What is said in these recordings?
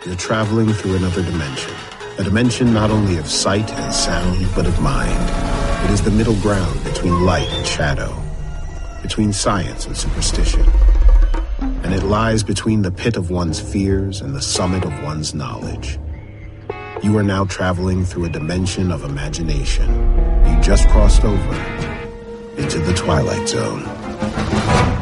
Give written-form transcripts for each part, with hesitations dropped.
You're traveling through another dimension. A dimension not only of sight and sound, but of mind. It is the middle ground between light and shadow, between science and superstition. And it lies between the pit of one's fears and the summit of one's knowledge. You are now traveling through a dimension of imagination. You just crossed over into the Twilight Zone.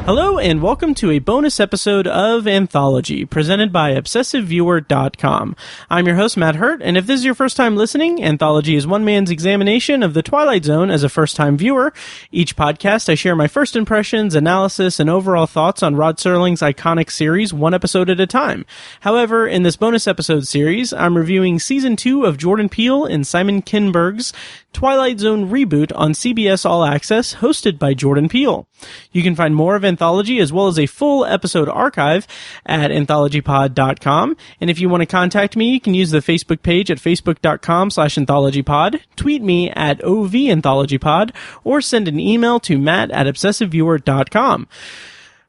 Hello and welcome to a bonus episode of Anthology, presented by ObsessiveViewer.com. I'm your host, Matt Hurt, and if this is your first time listening, Anthology is one man's examination of the Twilight Zone as a first-time viewer. Each podcast, I share my first impressions, analysis, and overall thoughts on Rod Serling's iconic series, one episode at a time. However, in this bonus episode series, I'm reviewing Season 2 of Jordan Peele and Simon Kinberg's Twilight Zone reboot on CBS All-Access, hosted by Jordan Peele. You can find more of Anthology as well as a full episode archive at anthologypod.com. And if you want to contact me, you can use the Facebook page at facebook.com/anthologypod, tweet me at OVAnthologypod, or send an email to matt@obsessiveviewer.com.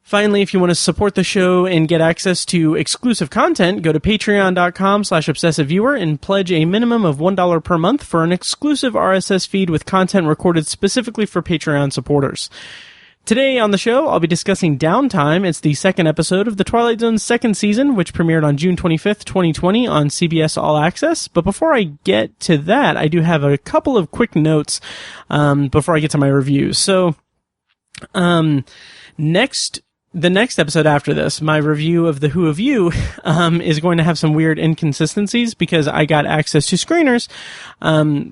Finally, if you want to support the show and get access to exclusive content, go to patreon.com/obsessiveviewer and pledge a minimum of $1 per month for an exclusive RSS feed with content recorded specifically for Patreon supporters. Today on the show, I'll be discussing Downtime. It's the second episode of the Twilight Zone's second season, which premiered on June 25th, 2020 on CBS All-Access. But before I get to that, I do have a couple of quick notes before I get to my reviews. So, the next episode after this, my review of The Who of You, is going to have some weird inconsistencies because I got access to screeners,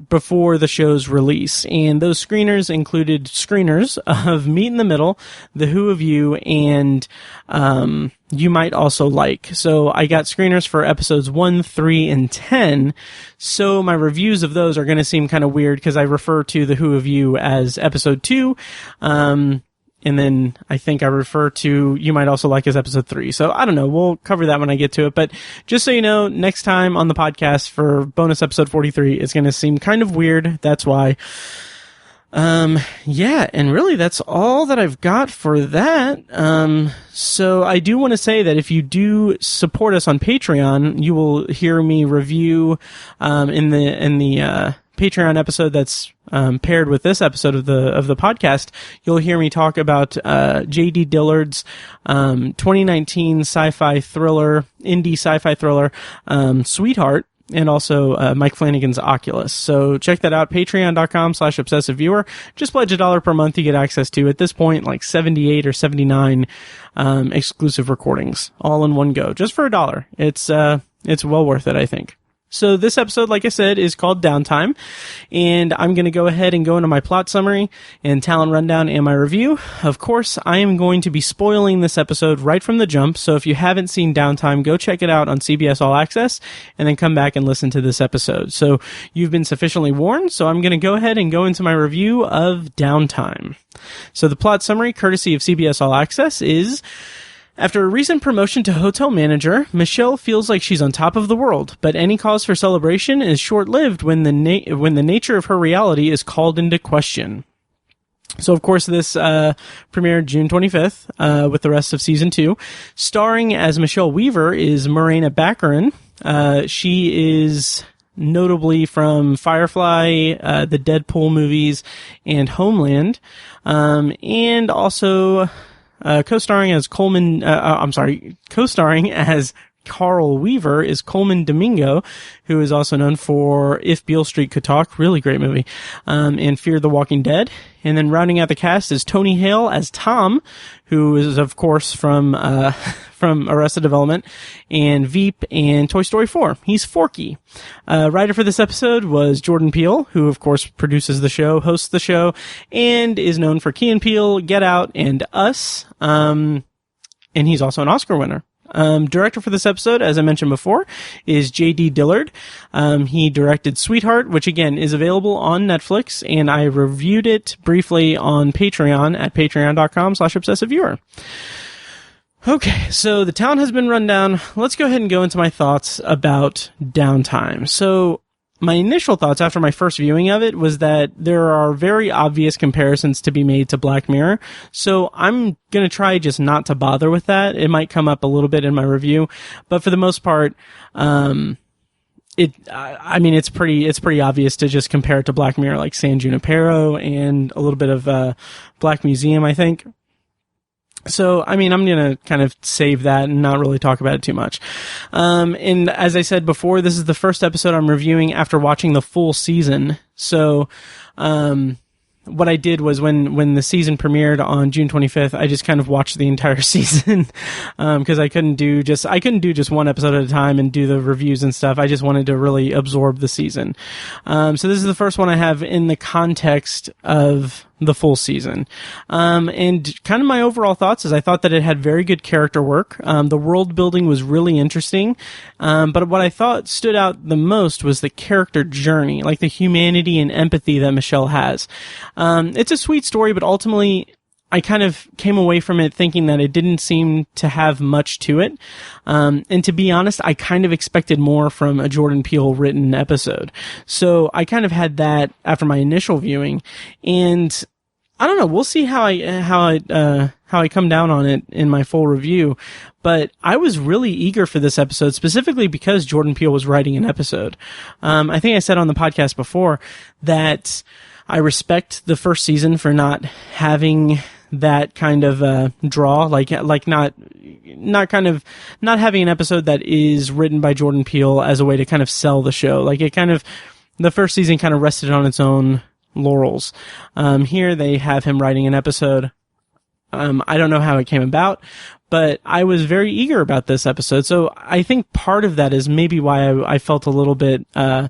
before the show's release. And those screeners included screeners of Meet in the Middle, The Who of You, and, You Might Also Like. So I got screeners for episodes 1, 3, and 10. So my reviews of those are going to seem kind of weird because I refer to The Who of You as episode 2, and then I think I refer to You Might Also Like as episode 3. So I don't know. We'll cover that when I get to it. But just so you know, next time on the podcast for bonus episode 43, it's going to seem kind of weird. That's why. Yeah, and really that's all that I've got for that. So I do want to say that if you do support us on Patreon, you will hear me review, in the Patreon episode that's paired with this episode of the podcast. You'll hear me talk about J.D. Dillard's 2019 indie sci-fi thriller, Sweetheart, and also Mike Flanagan's Oculus. So check that out, patreon.com/obsessiveviewer. Just pledge $1 per month. You get access to, at this point, like 78 or 79 exclusive recordings, all in one go, just for $1. It's well worth it, I think. So this episode, like I said, is called Downtime, and I'm going to go ahead and go into my plot summary and talent rundown and my review. Of course, I am going to be spoiling this episode right from the jump, so if you haven't seen Downtime, go check it out on CBS All-Access, and then come back and listen to this episode. So you've been sufficiently warned, so I'm going to go ahead and go into my review of Downtime. So the plot summary, courtesy of CBS All-Access, is: after a recent promotion to hotel manager, Michelle feels like she's on top of the world, but any cause for celebration is short-lived when the nature of her reality is called into question. So, of course, this premiered June 25th with the rest of Season 2. Starring as Michelle Weaver is Morena Baccarin. She is notably from Firefly, the Deadpool movies, and Homeland, and also co-starring as Carl Weaver is Coleman Domingo, who is also known for If Beale Street Could Talk, really great movie, and Fear the Walking Dead. And then rounding out the cast is Tony Hale as Tom, who is, of course, from Arrested Development, and Veep, and Toy Story 4. He's Forky. Writer for this episode was Jordan Peele, who, of course, produces the show, hosts the show, and is known for Key and Peele, Get Out, and Us. And he's also an Oscar winner. Director for this episode, as I mentioned before, is J.D. Dillard. He directed Sweetheart, which again is available on Netflix, and I reviewed it briefly on Patreon at patreon.com/obsessiveviewer. Okay, so the town has been run down. Let's go ahead and go into my thoughts about Downtime. So, my initial thoughts after my first viewing of it was that there are very obvious comparisons to be made to Black Mirror. So I'm going to try just not to bother with that. It might come up a little bit in my review, but for the most part, it's pretty obvious to just compare it to Black Mirror, like San Junipero and a little bit of Black Museum, I think. So, I'm going to kind of save that and not really talk about it too much. And as I said before, this is the first episode I'm reviewing after watching the full season. So, what I did was when the season premiered on June 25th, I just kind of watched the entire season, cause I couldn't do just one episode at a time and do the reviews and stuff. I just wanted to really absorb the season. So this is the first one I have in the context of the full season. And kind of my overall thoughts is I thought that it had very good character work. The world building was really interesting. But what I thought stood out the most was the character journey, like the humanity and empathy that Michelle has. It's a sweet story, but ultimately I kind of came away from it thinking that it didn't seem to have much to it. And to be honest, I kind of expected more from a Jordan Peele written episode. So I kind of had that after my initial viewing, and I don't know. We'll see how I come down on it in my full review. But I was really eager for this episode, specifically because Jordan Peele was writing an episode. I think I said on the podcast before that I respect the first season for not having that kind of draw, like not having an episode that is written by Jordan Peele as a way to kind of sell the show. Like the first season kind of rested on its own laurels. Here they have him writing an episode. I don't know how it came about, but I was very eager about this episode. So I think part of that is maybe why I felt a little bit, I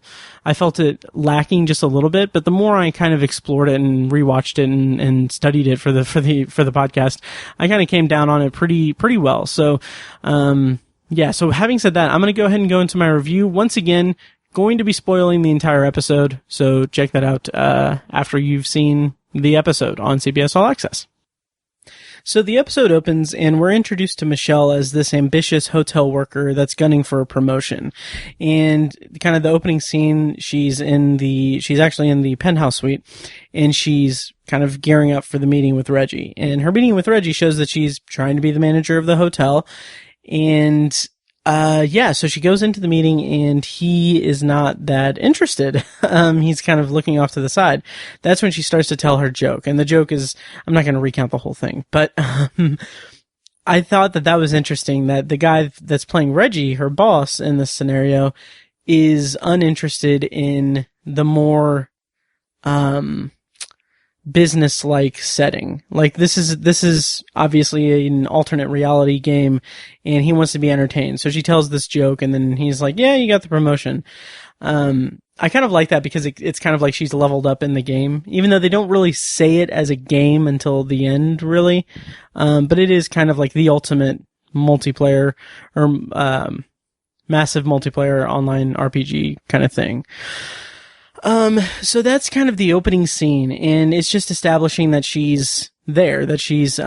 felt it lacking just a little bit, but the more I kind of explored it and rewatched it and studied it for the podcast, I kind of came down on it pretty well. So, so having said that, I'm going to go ahead and go into my review. Once again, going to be spoiling the entire episode, so check that out after you've seen the episode on CBS All-Access. So the episode opens, and we're introduced to Michelle as this ambitious hotel worker that's gunning for a promotion. And kind of the opening scene, she's actually in the penthouse suite, and she's kind of gearing up for the meeting with Reggie. And her meeting with Reggie shows that she's trying to be the manager of the hotel, and so she goes into the meeting and he is not that interested. He's kind of looking off to the side. That's when she starts to tell her joke. And the joke is, I'm not going to recount the whole thing, but, I thought that was interesting that the guy that's playing Reggie, her boss in this scenario, is uninterested in the more, business-like setting. Like this is obviously an alternate reality game, and he wants to be entertained. So she tells this joke, and then he's like, "Yeah, you got the promotion." I kind of like that because it's kind of like she's leveled up in the game, even though they don't really say it as a game until the end, really. But it is kind of like the ultimate multiplayer or massive multiplayer online RPG kind of thing. So that's kind of the opening scene, and it's just establishing that she's there, that she's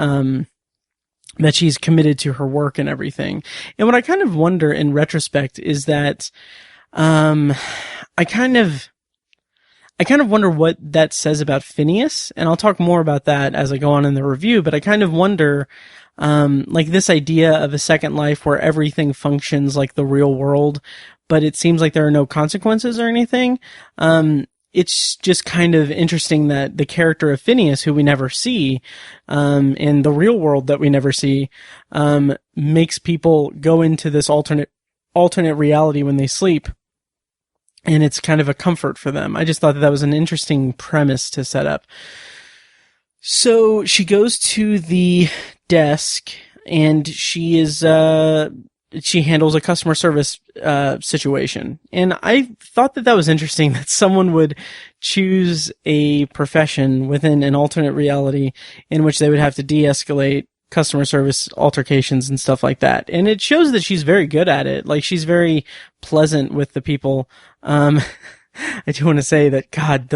committed to her work and everything. And what I kind of wonder in retrospect is that, I kind of wonder what that says about Phineas, and I'll talk more about that as I go on in the review, but I kind of wonder, like this idea of a second life where everything functions like the real world, but it seems like there are no consequences or anything. It's just kind of interesting that the character of Phineas, who we never see, in the real world that we never see, makes people go into this alternate reality when they sleep. And it's kind of a comfort for them. I just thought that was an interesting premise to set up. So she goes to the desk and she handles a customer service situation. And I thought that was interesting that someone would choose a profession within an alternate reality in which they would have to de-escalate customer service altercations and stuff like that. And it shows that she's very good at it. Like, she's very pleasant with the people. I do want to say that, God,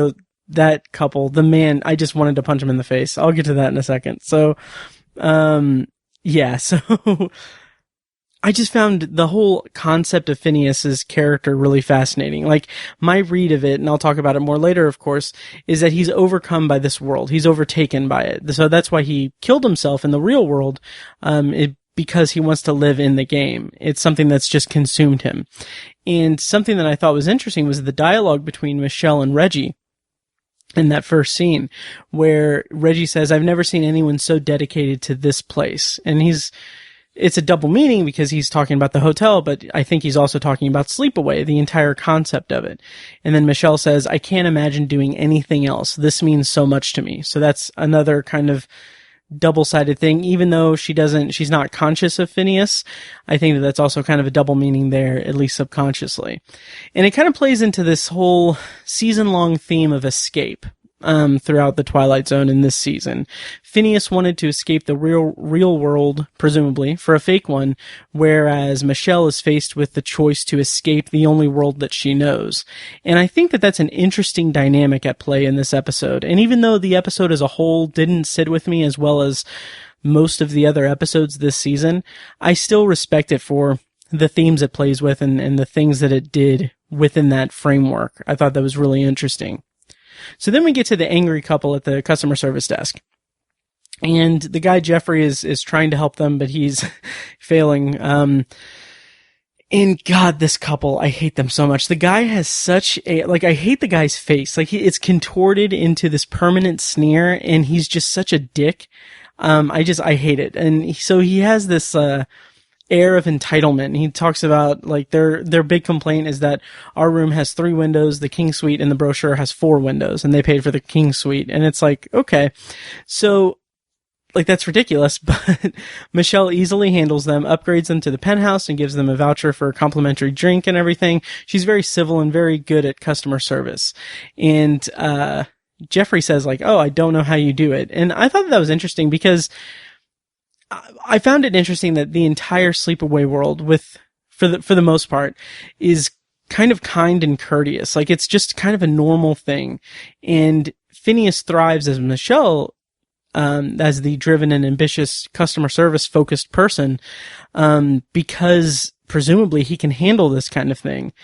that couple, the man, I just wanted to punch him in the face. I'll get to that in a second. So, so I just found the whole concept of Phineas's character really fascinating. Like, my read of it, and I'll talk about it more later, of course, is that he's overcome by this world. He's overtaken by it. So that's why he killed himself in the real world, because he wants to live in the game. It's something that's just consumed him. And something that I thought was interesting was the dialogue between Michelle and Reggie in that first scene, where Reggie says, "I've never seen anyone so dedicated to this place." And it's a double meaning because he's talking about the hotel, but I think he's also talking about Sleepaway, the entire concept of it. And then Michelle says, "I can't imagine doing anything else. This means so much to me." So that's another kind of double-sided thing. Even though she's not conscious of Phineas, I think that that's also kind of a double meaning there, at least subconsciously. And it kind of plays into this whole season-long theme of escape. Throughout the Twilight Zone in this season. Phineas wanted to escape the real world, presumably, for a fake one, whereas Michelle is faced with the choice to escape the only world that she knows. And I think that that's an interesting dynamic at play in this episode. And even though the episode as a whole didn't sit with me as well as most of the other episodes this season, I still respect it for the themes it plays with and the things that it did within that framework. I thought that was really interesting. So then we get to the angry couple at the customer service desk. And the guy, Jeffrey, is trying to help them, but he's failing. And God, this couple, I hate them so much. The guy has such I hate the guy's face. Like, it's contorted into this permanent sneer, and he's just such a dick. I hate it. And so he has this, air of entitlement. He talks about, like, their big complaint is that our room has 3 windows, the king suite in the brochure has 4 windows, and they paid for the king suite. And it's like, okay. So, like, that's ridiculous, but Michelle easily handles them, upgrades them to the penthouse, and gives them a voucher for a complimentary drink and everything. She's very civil and very good at customer service. And, Jeffrey says, like, "Oh, I don't know how you do it." And I thought that was interesting because I found it interesting that the entire Sleepaway world, for the most part, is kind of kind and courteous. Like, it's just kind of a normal thing. And Phineas thrives as Michelle, as the driven and ambitious customer service focused person, because presumably he can handle this kind of thing.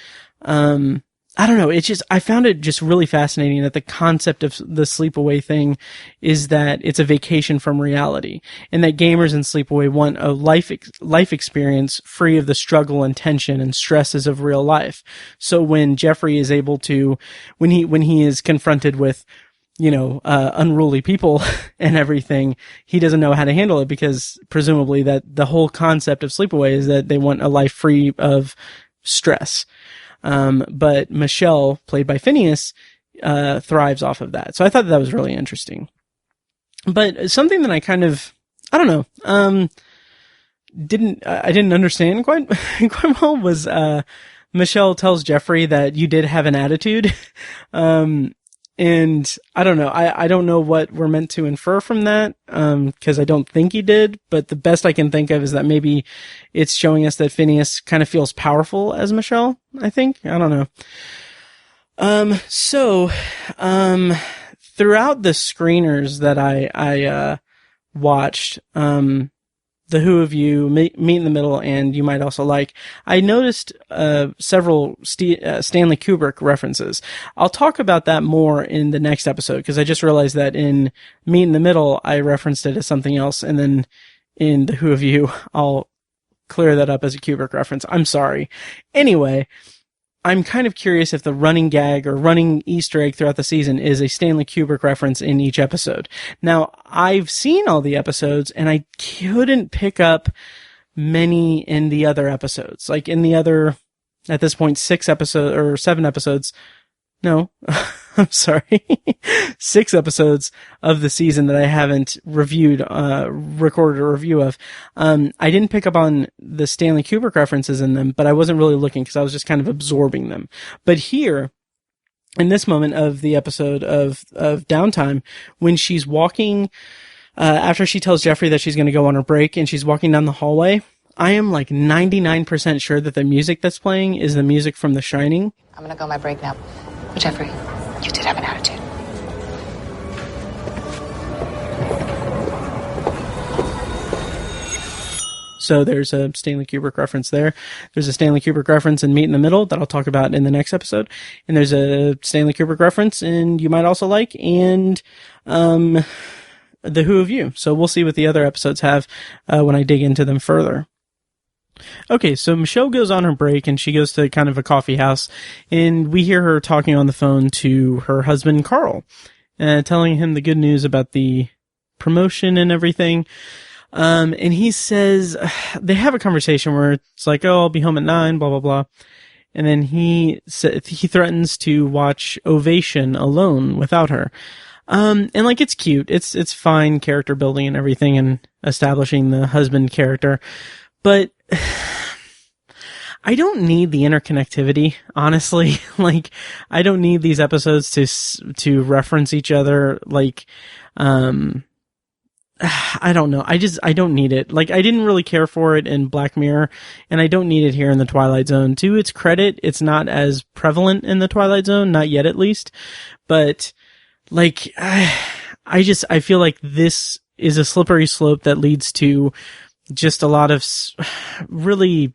I don't know. I found it just really fascinating that the concept of the Sleepaway thing is that it's a vacation from reality, and that gamers in Sleepaway want a life experience free of the struggle and tension and stresses of real life. So when Jeffrey is able to, when he is confronted with, unruly people and everything, he doesn't know how to handle it, because presumably that the whole concept of Sleepaway is that they want a life free of stress. But Michelle, played by Phineas, thrives off of that. So I thought that was really interesting. But something that I kind of, I don't know, I didn't understand quite well was, Michelle tells Jeffrey that you did have an attitude. And I don't know. I don't know what we're meant to infer from that, because I don't think he did, but the best I can think of is that maybe it's showing us that Phineas kind of feels powerful as Michelle, I think. I don't know. So, throughout the screeners that I watched, The Who of You, Meet in the Middle, and You Might Also Like, I noticed several Stanley Kubrick references. I'll talk about that more in the next episode, because I just realized that in Meet in the Middle, I referenced it as something else, and then in The Who of You, I'll clear that up as a Kubrick reference. I'm sorry. Anyway, I'm kind of curious if the running gag or running Easter egg throughout the season is a Stanley Kubrick reference in each episode. Now, I've seen all the episodes, and I couldn't pick up many in the other episodes. Like, in the other, at this point, 7 episodes. No, I'm sorry. 6 episodes of the season that I haven't recorded a review of. I didn't pick up on the Stanley Kubrick references in them, but I wasn't really looking because I was just kind of absorbing them. But here, in this moment of the episode of Downtime, when she's walking, after she tells Jeffrey that she's going to go on her break and she's walking down the hallway, I am like 99% sure that the music that's playing is the music from The Shining. I'm going to go on my break now. But Jeffrey, you did have an attitude. So there's a Stanley Kubrick reference there. There's a Stanley Kubrick reference in Meet in the Middle that I'll talk about in the next episode. And there's a Stanley Kubrick reference in You Might Also Like and The Who of You. So we'll see what the other episodes have when I dig into them further. Okay, so Michelle goes on her break and she goes to kind of a coffee house, and we hear her talking on the phone to her husband, Carl, telling him the good news about the promotion and everything. And he says, they have a conversation where it's like, oh, I'll be home at 9, blah, blah, blah. And then he threatens to watch Ovation alone without her. And like, it's cute. It's fine character building and everything and establishing the husband character. But I don't need the interconnectivity, honestly. Like, I don't need these episodes to reference each other. Like, I don't know. I don't need it. Like, I didn't really care for it in Black Mirror, and I don't need it here in the Twilight Zone. To its credit, it's not as prevalent in the Twilight Zone, not yet at least. But, like, I feel like this is a slippery slope that leads to just a lot of really,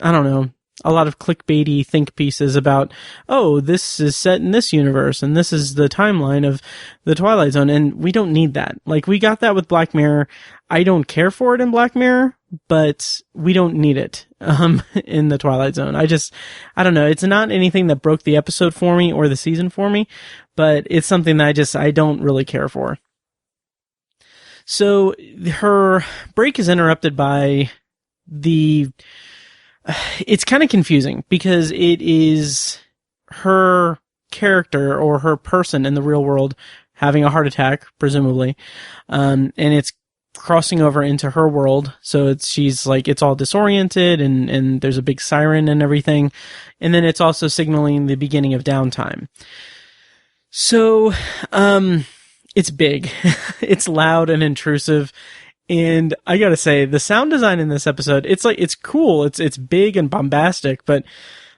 I don't know, a lot of clickbaity think pieces about, oh, this is set in this universe and this is the timeline of the Twilight Zone, and we don't need that. Like, we got that with Black Mirror. I don't care for it in Black Mirror, but we don't need it in the Twilight Zone. I don't know. It's not anything that broke the episode for me or the season for me, but it's something that I don't really care for. So her break is interrupted by it's kind of confusing because it is her character or her person in the real world having a heart attack, presumably. And it's crossing over into her world. So she's like, it's all disoriented and there's a big siren and everything. And then it's also signaling the beginning of downtime. So, it's big, it's loud and intrusive, and I gotta say, the sound design in this episode, it's cool, it's big and bombastic, but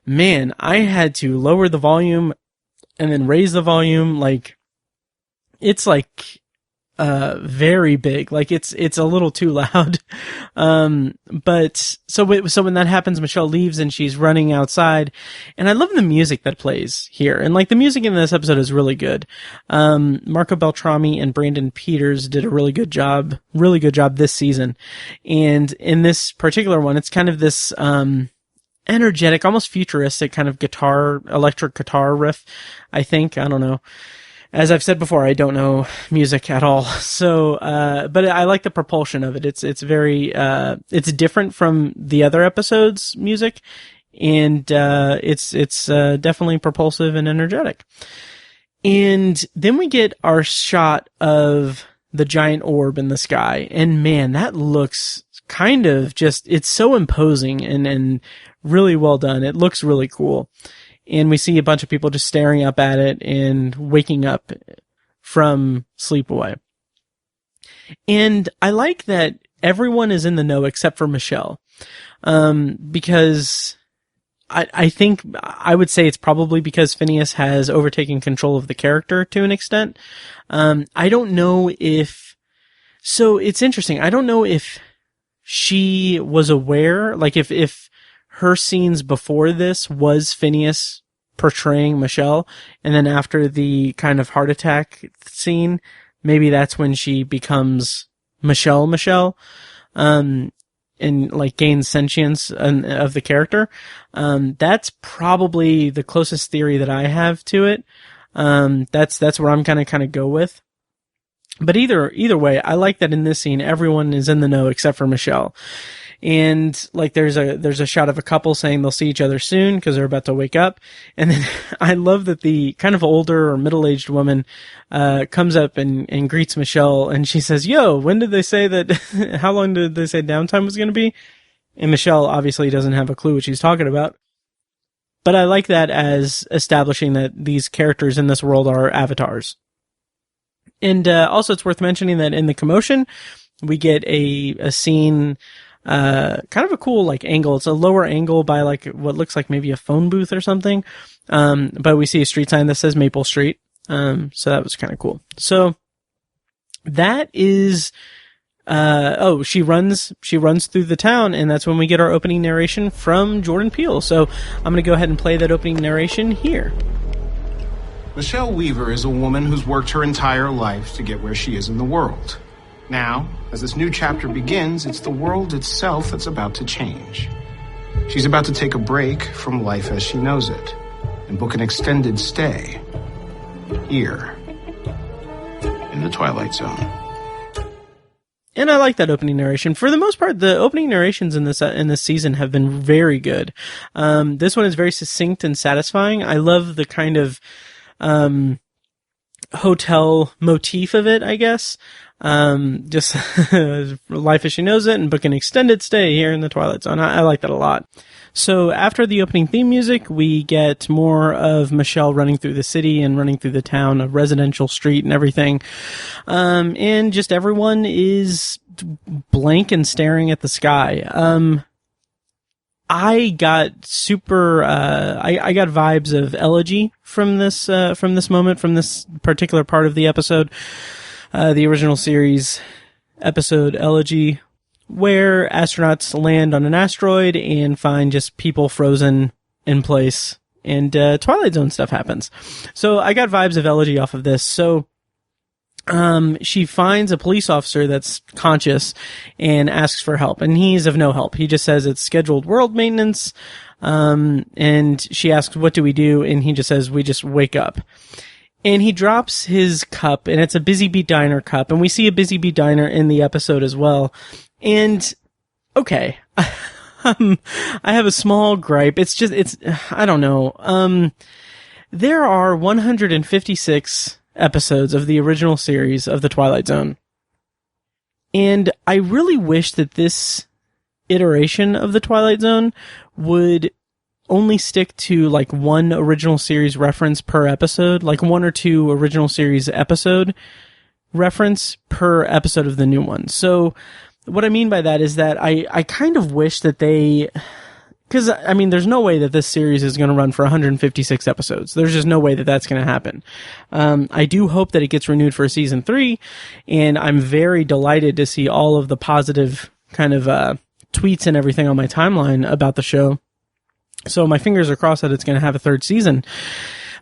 man, I had to lower the volume and then raise the volume, like, it's like, very big, like it's a little too loud. But so when that happens, Michelle leaves and she's running outside, and I love the music that plays here, and like the music in this episode is really good. Marco Beltrami and Brandon Peters did a really good job this season, and in this particular one, it's kind of this energetic, almost futuristic kind of electric guitar riff. I don't know. As I've said before, I don't know music at all. So, but I like the propulsion of it. It's very, it's different from the other episodes' music, and, it's definitely propulsive and energetic. And then we get our shot of the giant orb in the sky, and man, that looks kind of it's so imposing and really well done. It looks really cool. And we see a bunch of people just staring up at it and waking up from sleep away. And I like that everyone is in the know except for Michelle. Because I think I would say it's probably because Phineas has overtaken control of the character to an extent. I don't know so it's interesting. I don't know if she was aware, like if her scenes before this was Phineas portraying Michelle, and then after the kind of heart attack scene, maybe that's when she becomes Michelle, and like gains sentience of the character. That's probably the closest theory that I have to it. That's where I'm kind of go with. But either way, I like that in this scene, everyone is in the know except for Michelle. And like there's a shot of a couple saying they'll see each other soon because they're about to wake up. And then I love that the kind of older or middle-aged woman comes up and greets Michelle, and she says, "Yo, when did they say that? How long did they say downtime was going to be?" And Michelle obviously doesn't have a clue what she's talking about. But I like that as establishing that these characters in this world are avatars. And also, it's worth mentioning that in the commotion, we get a scene. Kind of a cool, like, angle. It's a lower angle by, like, what looks like maybe a phone booth or something. But we see a street sign that says Maple Street. So that was kind of cool. So that is, she runs through the town, and that's when we get our opening narration from Jordan Peele. So I'm going to go ahead and play that opening narration here. Michelle Weaver is a woman who's worked her entire life to get where she is in the world. Now, as this new chapter begins, it's the world itself that's about to change. She's about to take a break from life as she knows it and book an extended stay here in the Twilight Zone. And I like that opening narration. For the most part, the opening narrations in this season have been very good. This one is very succinct and satisfying. I love the kind of hotel motif of it, I guess. Just life as she knows it and book an extended stay here in the Twilight Zone. I like that a lot. So after the opening theme music, we get more of Michelle running through the city and running through the town, a residential street and everything. And just everyone is blank and staring at the sky. I got I got vibes of Elegy from this moment, from this particular part of the episode, the original series episode Elegy, where astronauts land on an asteroid and find just people frozen in place, and Twilight Zone stuff happens. So I got vibes of Elegy off of this. So she finds a police officer that's conscious and asks for help, and he's of no help. He just says it's scheduled world maintenance, and she asks, what do we do? And he just says, we just wake up. And he drops his cup, and it's a Busy Bee Diner cup, and we see a Busy Bee Diner in the episode as well. And, okay, I have a small gripe. I don't know. There are 156 episodes of the original series of The Twilight Zone. And I really wish that this iteration of The Twilight Zone would only stick to like one original series reference per episode, like one or two original series episode reference per episode of the new one. So what I mean by that is that I kind of wish that because, I mean, there's no way that this series is going to run for 156 episodes. There's just no way that that's going to happen. I do hope that it gets renewed for season 3, and I'm very delighted to see all of the positive kind of tweets and everything on my timeline about the show. So my fingers are crossed that it's going to have a third season.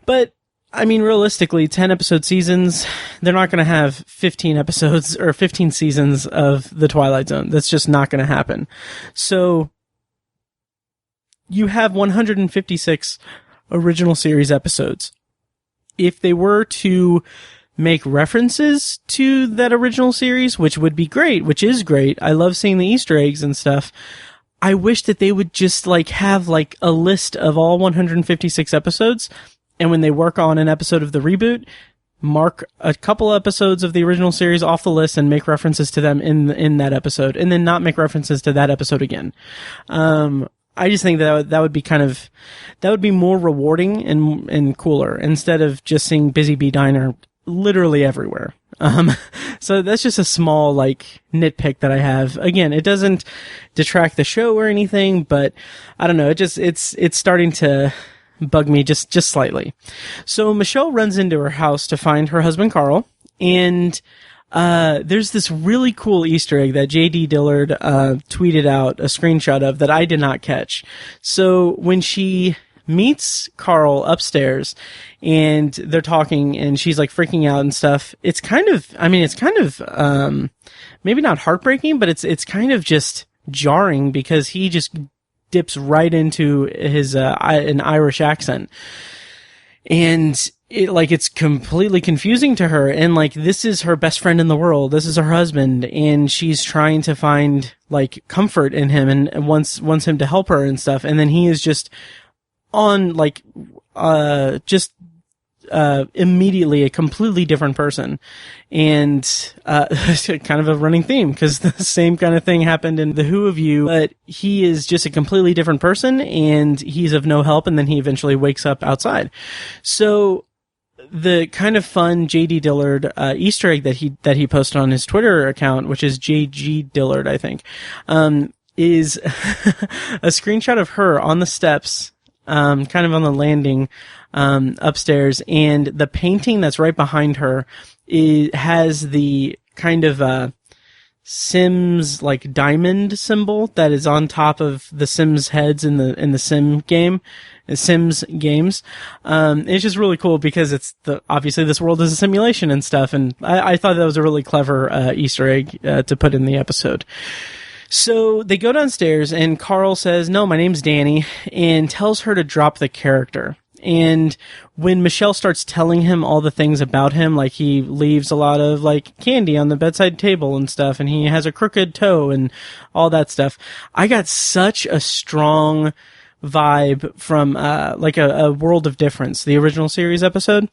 But, I mean, realistically, 10-episode seasons, they're not going to have 15 episodes or 15 seasons of The Twilight Zone. That's just not going to happen. So you have 156 original series episodes. If they were to make references to that original series, which would be great, which is great, I love seeing the Easter eggs and stuff, I wish that they would just like have like a list of all 156 episodes, and when they work on an episode of the reboot, mark a couple episodes of the original series off the list and make references to them in that episode, and then not make references to that episode again. I just think that would be that would be more rewarding and cooler, instead of just seeing Busy Bee Diner literally everywhere. So that's just a small, like, nitpick that I have. Again, it doesn't detract the show or anything, but I don't know, it's starting to bug me just slightly. So Michelle runs into her house to find her husband Carl, and there's this really cool Easter egg that J.D. Dillard tweeted out a screenshot of that I did not catch. So when she meets Carl upstairs and they're talking and she's like freaking out and stuff, it's kind of maybe not heartbreaking, but it's kind of just jarring, because he just dips right into his an Irish accent. And it's completely confusing to her, and like, this is her best friend in the world, this is her husband, and she's trying to find like comfort in him and wants him to help her and stuff, and then he is just on like immediately a completely different person. And kind of a running theme, because the same kind of thing happened in The Who of You, but he is just a completely different person and he's of no help, and then he eventually wakes up outside. So the kind of fun J.D. Dillard Easter egg that he posted on his Twitter account, which is J.G. Dillard, I think, is a screenshot of her on the steps, kind of on the landing upstairs, and the painting that's right behind her has the kind of Sims like diamond symbol that is on top of the Sims heads in the Sims games. It's just really cool because obviously this world is a simulation and stuff, and I thought that was a really clever Easter egg to put in the episode. So they go downstairs and Carl says, "No, my name's Danny," and tells her to drop the character. And when Michelle starts telling him all the things about him, like he leaves a lot of like candy on the bedside table and stuff, and he has a crooked toe and all that stuff, I got such a strong vibe from like a World of Difference, the original series episode.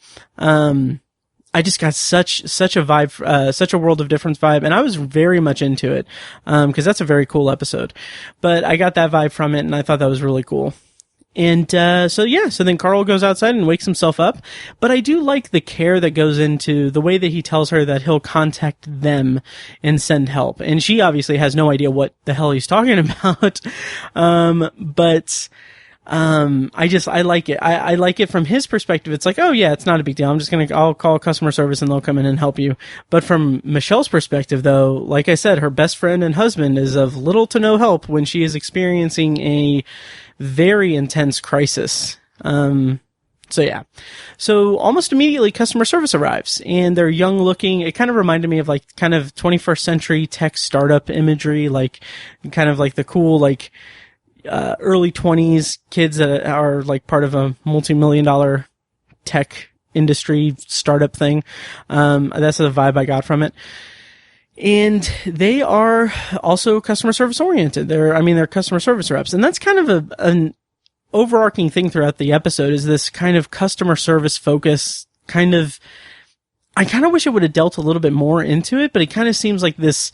I just got such a vibe, such a World of Difference vibe, and I was very much into it, because that's a very cool episode. But I got that vibe from it, and I thought that was really cool. And so then Carl goes outside and wakes himself up. But I do like the care that goes into the way that he tells her that he'll contact them and send help. And she obviously has no idea what the hell he's talking about. But I like it. I like it from his perspective. It's like, oh yeah, it's not a big deal. I'll call customer service and they'll come in and help you. But from Michelle's perspective though, like I said, her best friend and husband is of little to no help when she is experiencing a very intense crisis. So almost immediately customer service arrives and they're young looking. It kind of reminded me of like kind of 21st century tech startup imagery, like kind of like the cool, like, early 20s kids that are like part of a multi-million-dollar tech industry startup thing. That's the vibe I got from it. And they are also customer service oriented. They're customer service reps. And that's kind of an overarching thing throughout the episode, is this kind of customer service focus I kind of wish it would have dealt a little bit more into it, but it kind of seems like this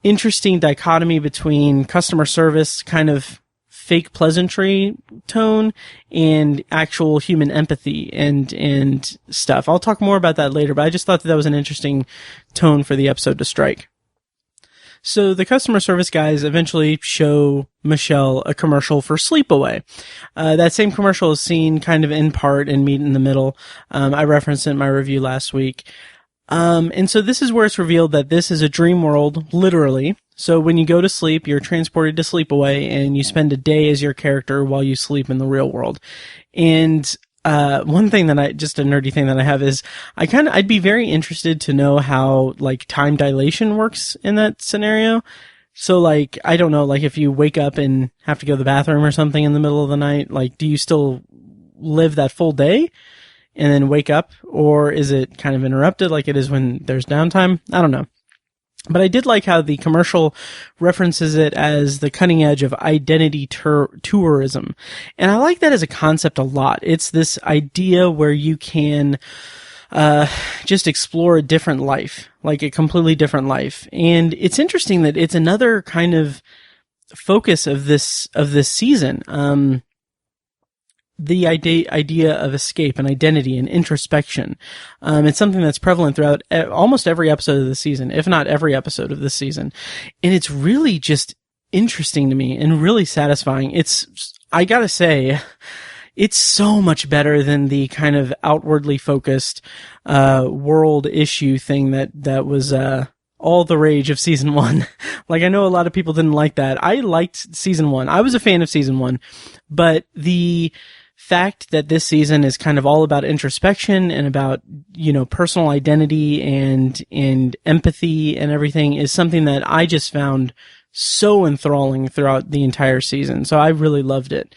interesting dichotomy between customer service kind of fake pleasantry tone and actual human empathy and stuff. I'll talk more about that later, but I just thought that was an interesting tone for the episode to strike. So the customer service guys eventually show Michelle a commercial for Sleepaway. That same commercial is seen kind of in part in Meet in the Middle. I referenced it in my review last week. And so this is where it's revealed that this is a dream world, literally. So when you go to sleep, you're transported to Sleepaway and you spend a day as your character while you sleep in the real world. And one thing just a nerdy thing that I have is I'd be very interested to know how like time dilation works in that scenario. So like, I don't know, like if you wake up and have to go to the bathroom or something in the middle of the night, like do you still live that full day and then wake up, or is it kind of interrupted like it is when there's downtime? I don't know. But I did like how the commercial references it as the cutting edge of identity tourism. And I like that as a concept a lot. It's this idea where you can just explore a different life, like a completely different life. And it's interesting that it's another kind of focus of this season. The idea of escape and identity and introspection. It's something that's prevalent throughout almost every episode of the season, if not every episode of this season. And it's really just interesting to me and really satisfying. I gotta say, it's so much better than the kind of outwardly focused, world issue thing that was, all the rage of season 1. Like, I know a lot of people didn't like that. I liked season 1. I was a fan of season 1, but the fact that this season is kind of all about introspection and about, personal identity and empathy and everything is something that I just found so enthralling throughout the entire season. So I really loved it.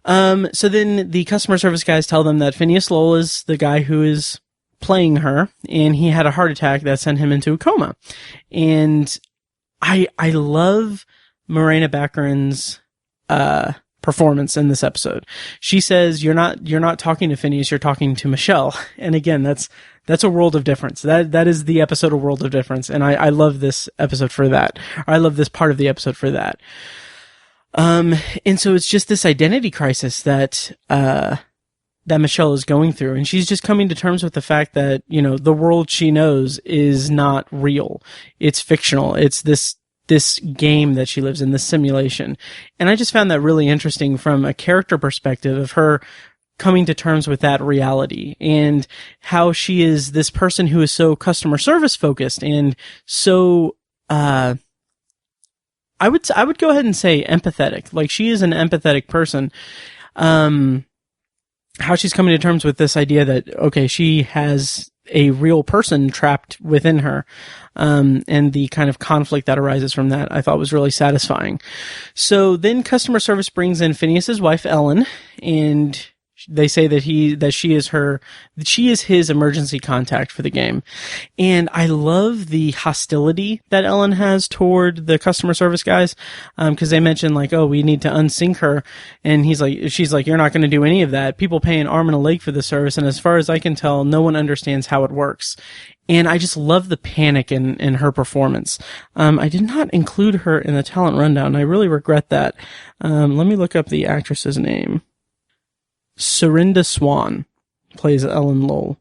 So then the customer service guys tell them that Phineas Lowell is the guy who is playing her, and he had a heart attack that sent him into a coma. And I love Morena Baccarin's performance in this episode. She says, you're not talking to Phineas, you're talking to Michelle. And again, that's a world of difference. That is the episode of World of Difference. And I love this episode for that. Or I love this part of the episode for that. And so it's just this identity crisis that Michelle is going through. And she's just coming to terms with the fact that, the world she knows is not real. It's fictional. It's this game that she lives in, this simulation. And I just found that really interesting from a character perspective of her coming to terms with that reality and how she is this person who is so customer service focused and so I would go ahead and say empathetic. Like, she is an empathetic person. How she's coming to terms with this idea that, okay, she has a real person trapped within her, and the kind of conflict that arises from that, I thought was really satisfying. So then customer service brings in Phineas's wife, Ellen, and they say that she is his emergency contact for the game. And I love the hostility that Ellen has toward the customer service guys, cause they mention like, oh, we need to unsync her. And she's like, you're not going to do any of that. People pay an arm and a leg for the service. And as far as I can tell, no one understands how it works. And I just love the panic in her performance. I did not include her in the talent rundown. I really regret that. Let me look up the actress's name. Serinda Swan plays Ellen Lowell.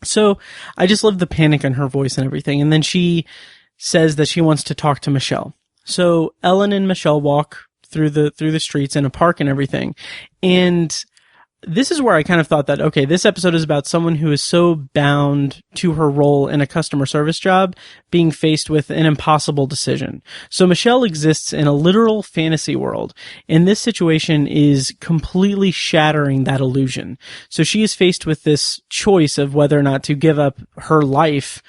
So I just love the panic in her voice and everything. And then she says that she wants to talk to Michelle. So Ellen and Michelle walk through the streets in a park and everything. And this is where I kind of thought that, okay, this episode is about someone who is so bound to her role in a customer service job being faced with an impossible decision. So Michelle exists in a literal fantasy world, and this situation is completely shattering that illusion. So she is faced with this choice of whether or not to give up her life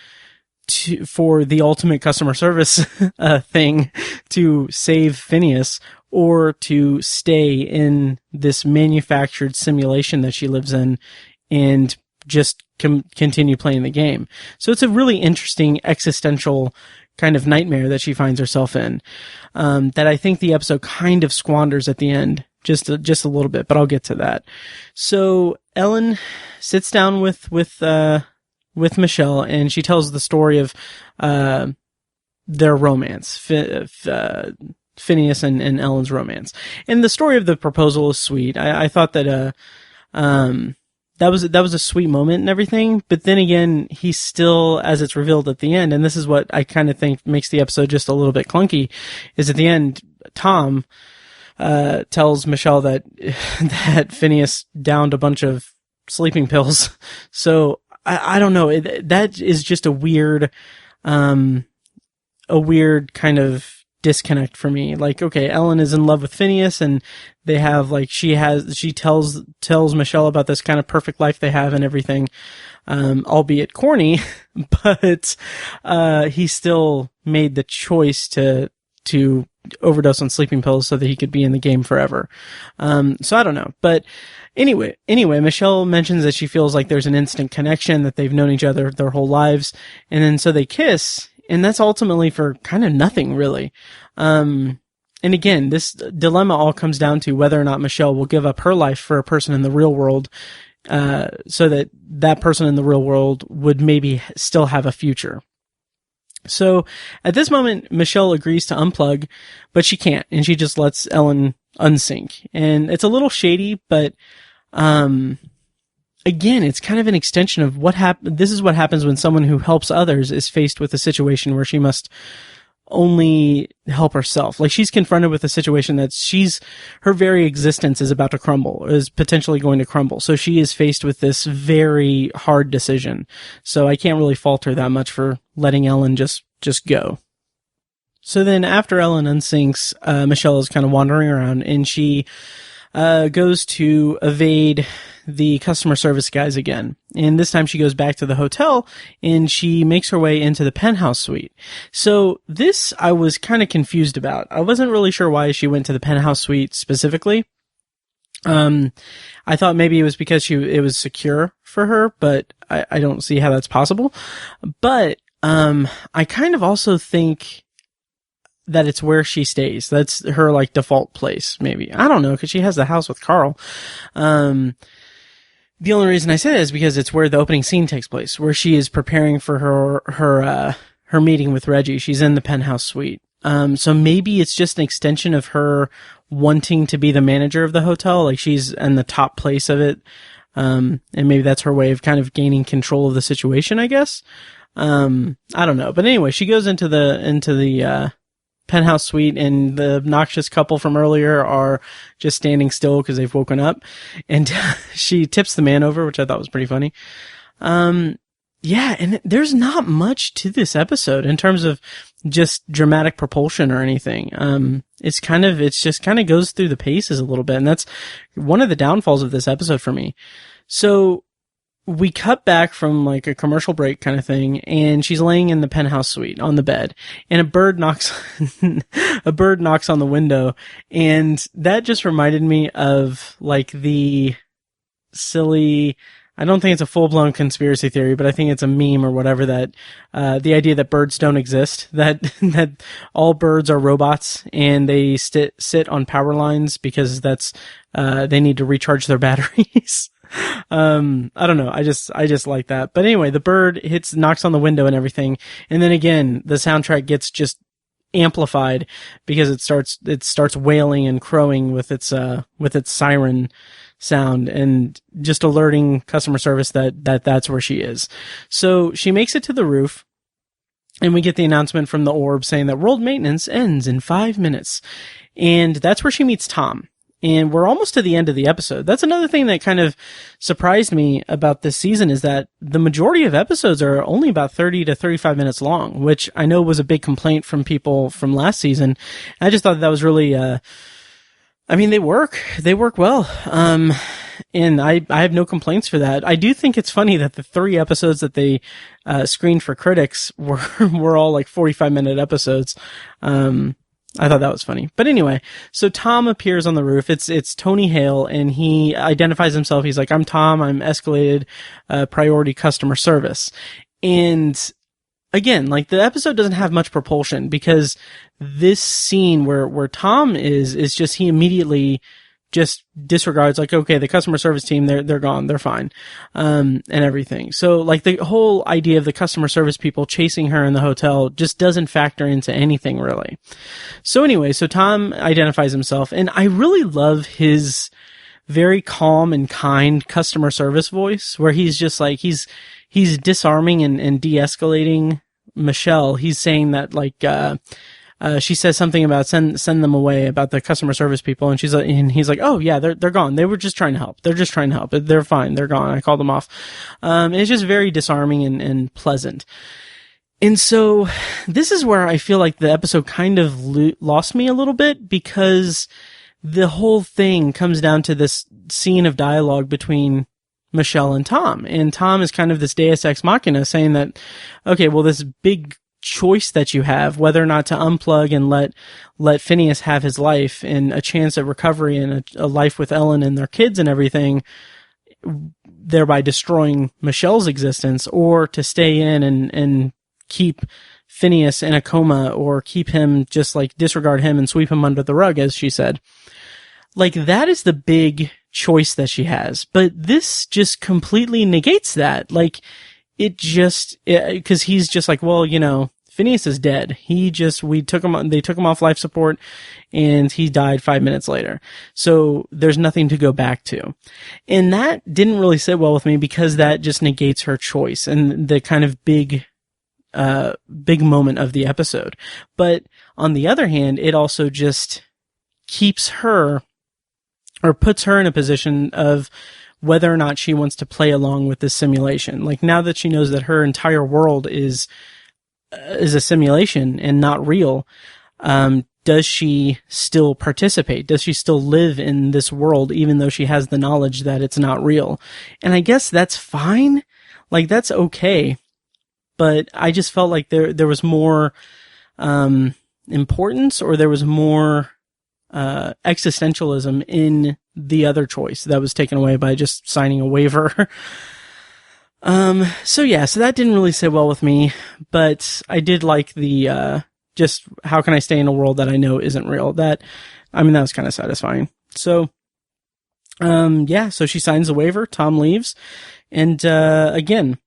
for the ultimate customer service thing to save Phineas, or to stay in this manufactured simulation that she lives in and just continue playing the game. So it's a really interesting existential kind of nightmare that she finds herself in, that I think the episode kind of squanders at the end, just a little bit, but I'll get to that. So Ellen sits down with Michelle, and she tells the story of their romance, Phineas and Ellen's romance. And the story of the proposal is sweet. I thought that that was a sweet moment and everything, but then again, he's still, as it's revealed at the end, and this is what I kind of think makes the episode just a little bit clunky, is at the end, Tom tells Michelle that Phineas downed a bunch of sleeping pills. So I don't know. That is just a weird kind of disconnect for me. Like, okay, Ellen is in love with Phineas, and they have like, she tells Michelle about this kind of perfect life they have and everything, albeit corny, but he still made the choice to overdose on sleeping pills so that he could be in the game forever. So I don't know, but anyway, Michelle mentions that she feels like there's an instant connection, that they've known each other their whole lives, and then so they kiss. And that's ultimately for kind of nothing, really. And again, this dilemma all comes down to whether or not Michelle will give up her life for a person in the real world, so that person in the real world would maybe still have a future. So at this moment, Michelle agrees to unplug, but she can't, and she just lets Ellen unsync. And it's a little shady, but again, it's kind of an extension of this is what happens when someone who helps others is faced with a situation where she must only help herself. Like, she's confronted with a situation that her very existence is about to crumble, is potentially going to crumble. So she is faced with this very hard decision. So I can't really fault her that much for letting Ellen just go. So then after Ellen unsyncs, Michelle is kind of wandering around, and she goes to evade the customer service guys again. And this time she goes back to the hotel, and she makes her way into the penthouse suite. So this I was kind of confused about. I wasn't really sure why she went to the penthouse suite specifically. I thought maybe it was because it was secure for her, but I don't see how that's possible. But I kind of also think that it's where she stays. That's her like default place, maybe. I don't know, because she has the house with Carl. The only reason I say that is because it's where the opening scene takes place, where she is preparing for her meeting with Reggie. She's in the penthouse suite. So maybe it's just an extension of her wanting to be the manager of the hotel. Like, she's in the top place of it. And maybe that's her way of kind of gaining control of the situation, I guess. I don't know. But anyway, she goes into the penthouse suite, and the obnoxious couple from earlier are just standing still because they've woken up, and she tips the man over, which I thought was pretty funny. yeah, and there's not much to this episode in terms of just dramatic propulsion or anything. It's just kind of goes through the paces a little bit, and that's one of the downfalls of this episode for me. So we cut back from like a commercial break kind of thing, and she's laying in the penthouse suite on the bed, and a bird knocks on the window, and that just reminded me of like the silly, I don't think it's a full-blown conspiracy theory, but I think it's a meme or whatever, that the idea that birds don't exist, that all birds are robots and they sit on power lines because that's they need to recharge their batteries. I don't know. I just like that. But anyway, the bird knocks on the window and everything, and then again the soundtrack gets just amplified because it starts wailing and crowing with its siren sound and just alerting customer service that's where she is. So she makes it to the roof, and we get the announcement from the orb saying that world maintenance ends in 5 minutes. And that's where she meets Tom. And we're almost to the end of the episode. That's another thing that kind of surprised me about this season, is that the majority of episodes are only about 30 to 35 minutes long, which I know was a big complaint from people from last season. I just thought that was really, they work well. And I have no complaints for that. I do think it's funny that the 3 episodes that they, screened for critics were all like 45-minute episodes. I thought that was funny. But anyway, so Tom appears on the roof. It's Tony Hale, and he identifies himself. He's like, I'm Tom. I'm escalated, priority customer service. And again, like, the episode doesn't have much propulsion, because this scene where Tom is just, he immediately just disregards, like, okay, the customer service team, they're gone, they're fine, and everything. So, like, the whole idea of the customer service people chasing her in the hotel just doesn't factor into anything, really. So anyway, so Tom identifies himself, and I really love his very calm and kind customer service voice, where he's just like, he's disarming and de-escalating Michelle. He's saying that, like, she says something about send them away, about the customer service people, and he's like, oh yeah, they're gone. They were just trying to help. They're just trying to help. They're fine. They're gone. I called them off. And it's just very disarming and pleasant. And so this is where I feel like the episode kind of lost me a little bit, because the whole thing comes down to this scene of dialogue between Michelle and Tom. And Tom is kind of this deus ex machina, saying that, okay, well, this big choice that you have, whether or not to unplug and let Phineas have his life and a chance at recovery and a life with Ellen and their kids and everything, thereby destroying Michelle's existence, or to stay in and keep Phineas in a coma, or keep him, just like disregard him and sweep him under the rug, as she said. Like, that is the big choice that she has. But this just completely negates that. Like, because he's just like, well, Phineas is dead. They took him off life support, and he died 5 minutes later. So there's nothing to go back to. And that didn't really sit well with me, because that just negates her choice and the kind of big moment of the episode. But on the other hand, it also just keeps her, or puts her in a position of whether or not she wants to play along with this simulation. Like, now that she knows that her entire world is a simulation and not real, does she still participate? Does she still live in this world, even though she has the knowledge that it's not real? And I guess that's fine. Like, that's okay. But I just felt like there was more importance, or there was more existentialism in the other choice that was taken away by just signing a waiver. So that didn't really sit well with me, but I did like the, just how can I stay in a world that I know isn't real? That was kind of satisfying. So, so she signs the waiver, Tom leaves, and, again,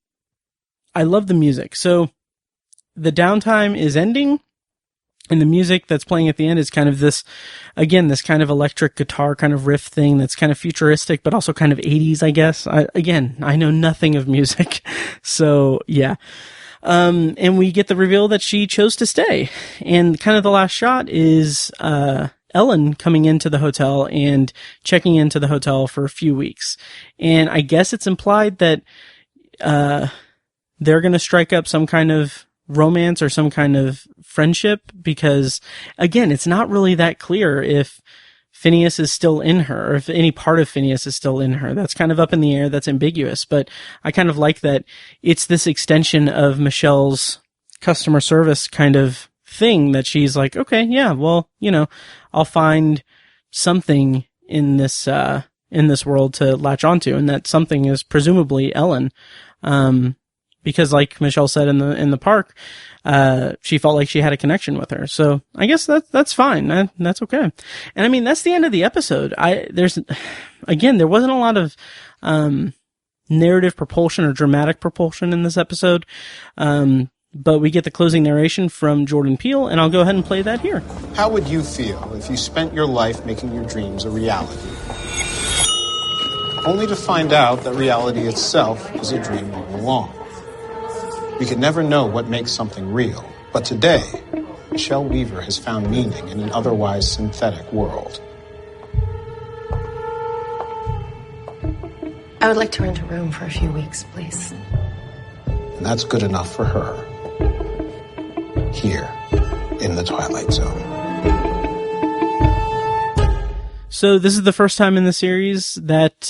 I love the music. So the downtime is ending, and the music that's playing at the end is kind of this kind of electric guitar kind of riff thing that's kind of futuristic, but also kind of 80s, I guess. I know nothing of music. So, yeah. And we get the reveal that she chose to stay. And kind of the last shot is Ellen coming into the hotel and checking into the hotel for a few weeks. And I guess it's implied that they're going to strike up some kind of romance or some kind of friendship, because again, it's not really that clear if Phineas is still in her, or if any part of Phineas is still in her. That's kind of up in the air. That's ambiguous, but I kind of like that it's this extension of Michelle's customer service kind of thing, that she's like, okay, yeah, well, I'll find something in this world to latch onto, and that something is presumably Ellen. Because like Michelle said in the park, she felt like she had a connection with her. So I guess that's fine. That's okay. And I mean, that's the end of the episode. There wasn't a lot of, narrative propulsion or dramatic propulsion in this episode. But we get the closing narration from Jordan Peele, and I'll go ahead and play that here. How would you feel if you spent your life making your dreams a reality, only to find out that reality itself is a dream all along? We could never know what makes something real, but today, Michelle Weaver has found meaning in an otherwise synthetic world. I would like to rent a room for a few weeks, please. And that's good enough for her. Here, in the Twilight Zone. So this is the first time in the series that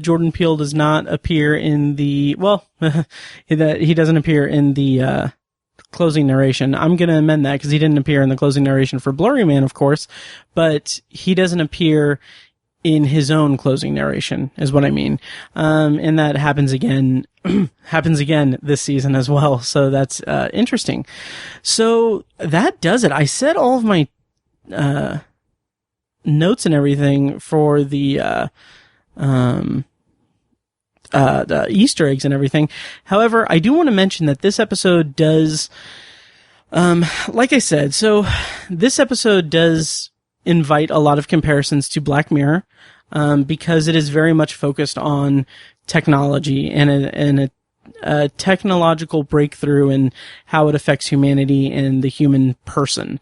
Jordan Peele does not appear in the, that he doesn't appear in the closing narration. I'm going to amend that because he didn't appear in the closing narration for Blurry Man, of course, but he doesn't appear in his own closing narration, is what I mean. And that happens again this season as well. So that's interesting. So that does it. I said all of my notes and everything for the Easter eggs and everything. However, I do want to mention that this episode does, like I said, so this episode does invite a lot of comparisons to Black Mirror, because it is very much focused on technology and a technological breakthrough and how it affects humanity and the human person.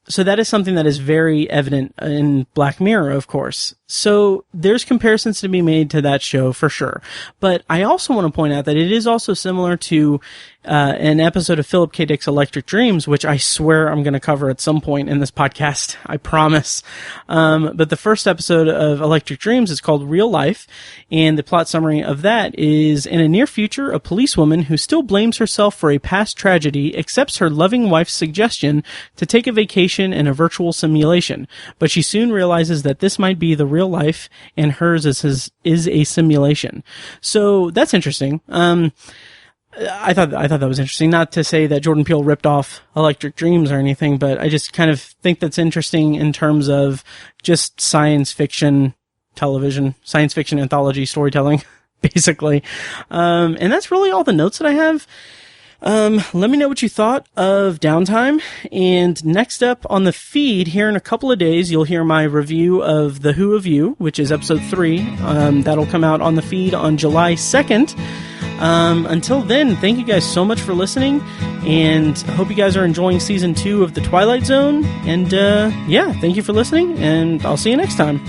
So that is something that is very evident in Black Mirror, of course. So there's comparisons to be made to that show for sure. But I also want to point out that it is also similar to an episode of Philip K. Dick's Electric Dreams, which I swear I'm going to cover at some point in this podcast. I promise. But the first episode of Electric Dreams is called Real Life, and the plot summary of that is, in a near future, a policewoman who still blames herself for a past tragedy accepts her loving wife's suggestion to take a vacation in a virtual simulation. But she soon realizes that this might be the real life, and hers is a simulation. So that's interesting. I thought that was interesting. Not to say that Jordan Peele ripped off Electric Dreams or anything, but I just kind of think that's interesting in terms of just science fiction television, science fiction anthology storytelling, basically. And that's really all the notes that I have. Let me know what you thought of Downtime. And next up on the feed here in a couple of days, you'll hear my review of The Who of You, which is episode 3. That'll come out on the feed on July 2nd. Until then, thank you guys so much for listening, and hope you guys are enjoying season 2 of The Twilight Zone. And, thank you for listening, and I'll see you next time.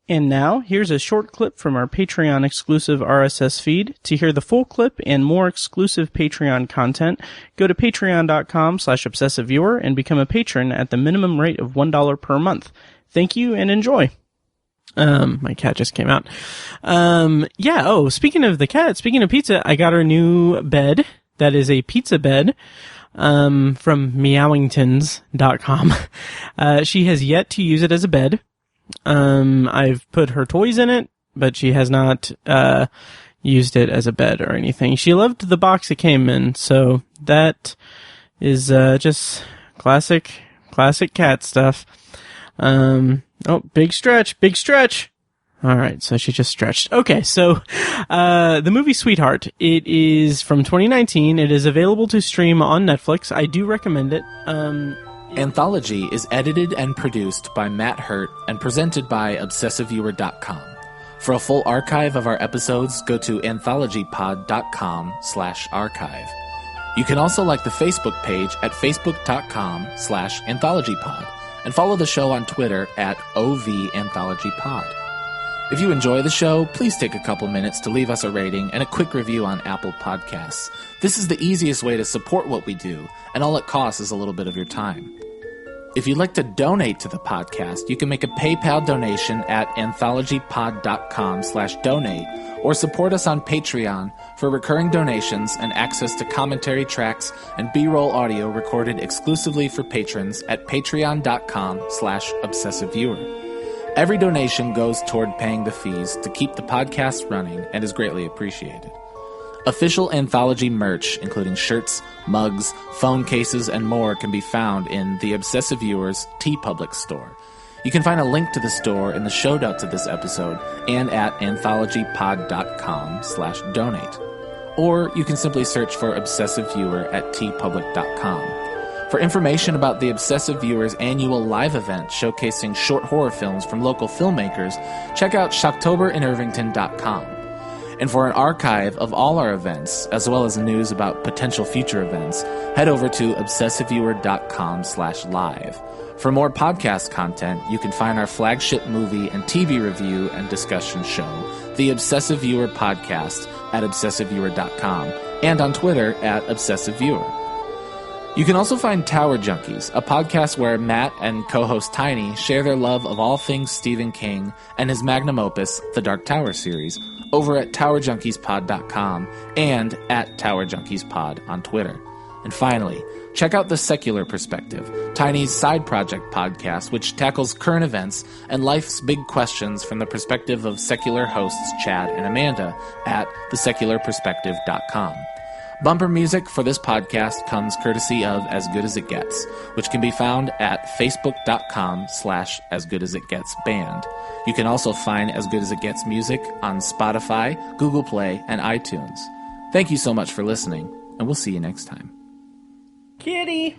And now, here's a short clip from our Patreon exclusive RSS feed. To hear the full clip and more exclusive Patreon content, go to patreon.com/obsessiveviewer and become a patron at the minimum rate of $1 per month. Thank you and enjoy. My cat just came out. Speaking of the cat, speaking of pizza, I got her new bed. That is a pizza bed. From meowingtons.com. She has yet to use it as a bed. I've put her toys in it, but she has not, used it as a bed or anything. She loved the box it came in, so that is, just classic cat stuff. Big stretch. Alright, so she just stretched. Okay, so, the movie Sweetheart, it is from 2019. It is available to stream on Netflix. I do recommend it. Anthology is edited and produced by Matt Hurt and presented by ObsessiveViewer.com. For a full archive of our episodes, go to anthologypod.com/archive. You can also like the Facebook page at facebook.com/anthologypod and follow the show on Twitter at OVAnthologyPod. If you enjoy the show, please take a couple minutes to leave us a rating and a quick review on Apple Podcasts. This is the easiest way to support what we do, and all it costs is a little bit of your time. If you'd like to donate to the podcast, you can make a PayPal donation at anthologypod.com/donate or support us on Patreon for recurring donations and access to commentary tracks and B-roll audio recorded exclusively for patrons at patreon.com/obsessiveviewer. Every donation goes toward paying the fees to keep the podcast running and is greatly appreciated. Official Anthology merch, including shirts, mugs, phone cases, and more, can be found in the Obsessive Viewer's TeePublic store. You can find a link to the store in the show notes of this episode and at anthologypod.com/donate. Or you can simply search for Obsessive Viewer at tpublic.com. For information about the Obsessive Viewer's annual live event showcasing short horror films from local filmmakers, check out shocktoberinirvington.com. And for an archive of all our events, as well as news about potential future events, head over to obsessiveviewer.com/live. For more podcast content, you can find our flagship movie and TV review and discussion show, The Obsessive Viewer Podcast, at obsessiveviewer.com, and on Twitter at obsessiveviewer. You can also find Tower Junkies, a podcast where Matt and co-host Tiny share their love of all things Stephen King and his magnum opus, The Dark Tower series, over at towerjunkiespod.com and at towerjunkiespod on Twitter. And finally, check out The Secular Perspective, Tiny's side project podcast, which tackles current events and life's big questions from the perspective of secular hosts Chad and Amanda at thesecularperspective.com. Bumper music for this podcast comes courtesy of As Good As It Gets, which can be found at facebook.com/asgoodasitgetsband. You can also find As Good As It Gets music on Spotify, Google Play, and iTunes. Thank you so much for listening, and we'll see you next time. Kitty!